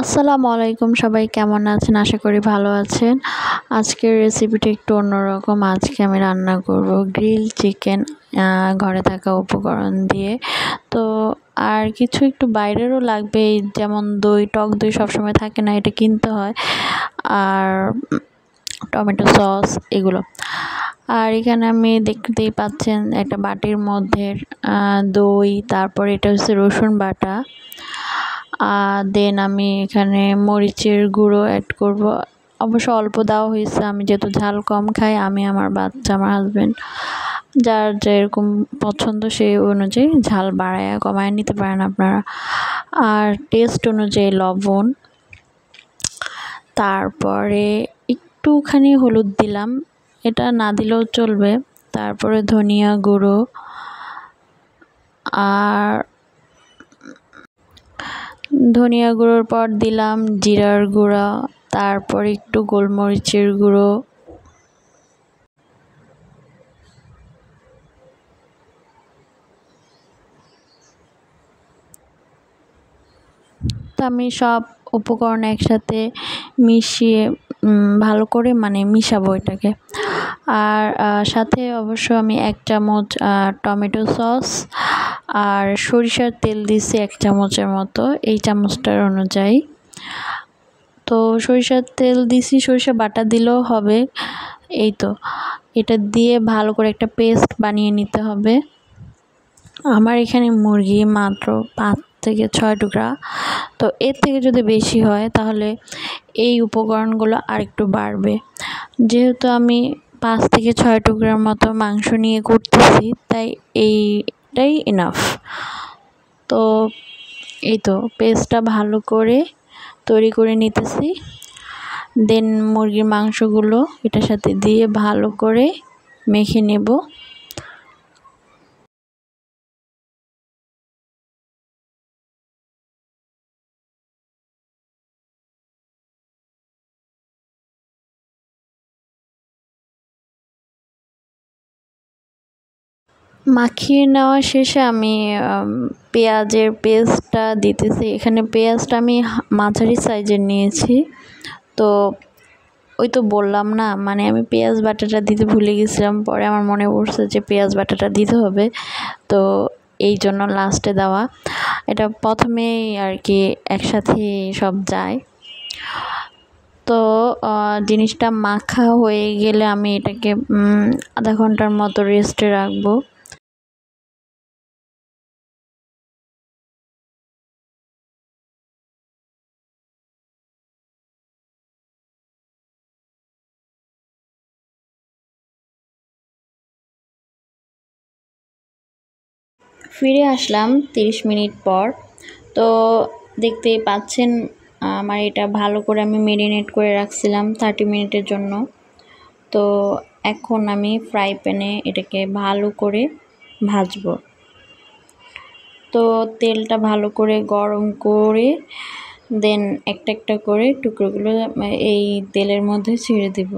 আসসালামু আলাইকুম, সবাই কেমন আছেন? আশা করি ভালো আছেন। আজকের রেসিপিটা একটু অন্যরকম। আজকে আমি রান্না করব গ্রিল চিকেন ঘরে থাকা উপকরণ দিয়ে। তো আর কিছু একটু বাইরেরও লাগবে, যেমন দই, টক দই সবসময় থাকে না, এটা কিনতে হয়। আর টমেটো সস এগুলো। আর এখানে আমি দেখতেই পাচ্ছেন একটা বাটির মধ্যে দই, তারপর এটা হচ্ছে রসুন বাটা। দেন আমি এখানে মরিচের গুঁড়ো অ্যাড করব। অবশ্য অল্প দেওয়া হয়েছে, আমি যেহেতু ঝাল কম খাই, আমি, আমার বাচ্চা, আমার হাজব্যান্ড, যার যেরকম পছন্দ সেই অনুযায়ী ঝাল বাড়ায় কমায় নিতে পারেন আপনারা। আর টেস্ট অনুযায়ী লবণ, তারপরে একটুখানি হলুদ দিলাম, এটা না দিলেও চলবে। তারপরে ধনিয়া গুঁড়ো, আর ধনিয়া গুঁড়োর পর দিলাম জিরার গুঁড়া, তারপর একটু গোলমরিচের গুঁড়ো, তো আমি সব উপকরণ একসাথে মিশিয়ে ভালো করে মিশাবো এটাকে। আর সাথে অবশ্য আমি 1 চামচ টমেটো সস আর সরিষার তেল দিছি 1 চামচের মতো, এই চামচটার অনুযায়ী। তো সরিষার তেল দিছি, সরিষা বাটা দিলেও হবে। এই তো, এটা দিয়ে ভালো করে একটা পেস্ট বানিয়ে নিতে হবে। আমার এখানে মুরগি মাত্র 5 থেকে 6 টুকরা, তো এর থেকে যদি বেশি হয় তাহলে এই উপকরণগুলো আরেকটু বাড়বে। যেহেতু আমি 5 থেকে 6 টুকরার মতো মাংস নিয়ে করতেছি, তাই এইটাই ইনাফ। তো এই তো পেস্টটা ভালো করে তৈরি করে নিতেছি। দেন মুরগির মাংসগুলো এটার সাথে দিয়ে ভালো করে মেখে নেব। মাখিয়ে নেওয়া শেষে আমি পেঁয়াজের পেস্টটা দিতেছি। এখানে পেঁয়াজটা আমি মাঝারি সাইজের নিয়েছি। তো ওই তো বললাম না, আমি পেঁয়াজ বাটাটা দিতে ভুলে গেছিলাম, পরে আমার মনে পড়ছে যে পেঁয়াজ বাটাটা দিতে হবে, তো এই জন্য লাস্টে দেওয়া। এটা প্রথমেই আর কি একসাথে সব যায়। তো জিনিসটা মাখা হয়ে গেলে আমি এটাকে আধা ঘন্টার মতো রেস্টে রাখবো। ফিরে আসলাম 30 মিনিট পর। তো দেখতেই পাচ্ছেন আমার এটা ভালো করে আমি মেরিনেট করে রাখছিলাম 30 মিনিটের জন্য। তো এখন আমি ফ্রাই প্যানে এটাকে ভালো করে ভাজবো। তো তেলটা ভালো করে গরম করে দেন একটা একটা করে টুকরোগুলো এই তেলের মধ্যে ছেড়ে দেব।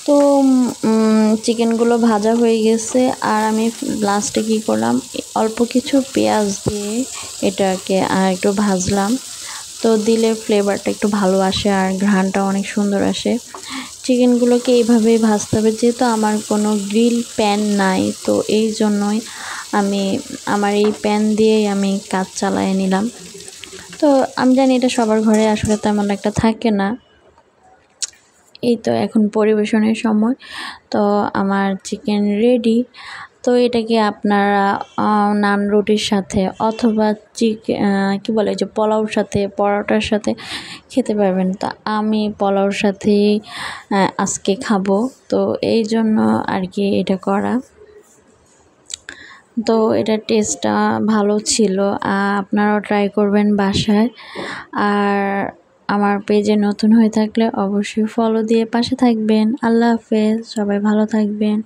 তো চিকেনগুলো ভাজা হয়ে গেছে, আর আমি লাস্টে কী করলাম, অল্প কিছু পেঁয়াজ দিয়ে এটাকে আর একটু ভাজলাম। তো দিলে ফ্লেভারটা একটু ভালো আসে আর ঘ্রাণটা অনেক সুন্দর আসে। চিকেনগুলোকে এইভাবেই ভাজতে হবে, যেহেতু আমার কোনো গ্রিল প্যান নাই, তো এই জন্যই আমি আমার এই প্যান দিয়েই আমি কাজ চালিয়ে নিলাম। তো আমি জানি এটা সবার ঘরে আসলে তেমন একটা থাকে না। এই তো এখন পরিবেশনের সময়। তো আমার চিকেন রেডি। তো এটাকে আপনারা নান রুটির সাথে অথবা কী বলে যে পোলাওর সাথে, পরোটার সাথে খেতে পারবেন। তো আমি পোলাওর সাথেই আজকে খাবো, তো এই জন্য আর কি এটা করা। তো এটার টেস্টটা ভালো ছিল, আপনারাও ট্রাই করবেন বাসায়। আর আমার পেজে নতুন হয়ে থাকলে অবশ্যই ফলো দিয়ে পাশে থাকবেন। আল্লাহ হাফেজ, সবাই ভালো থাকবেন।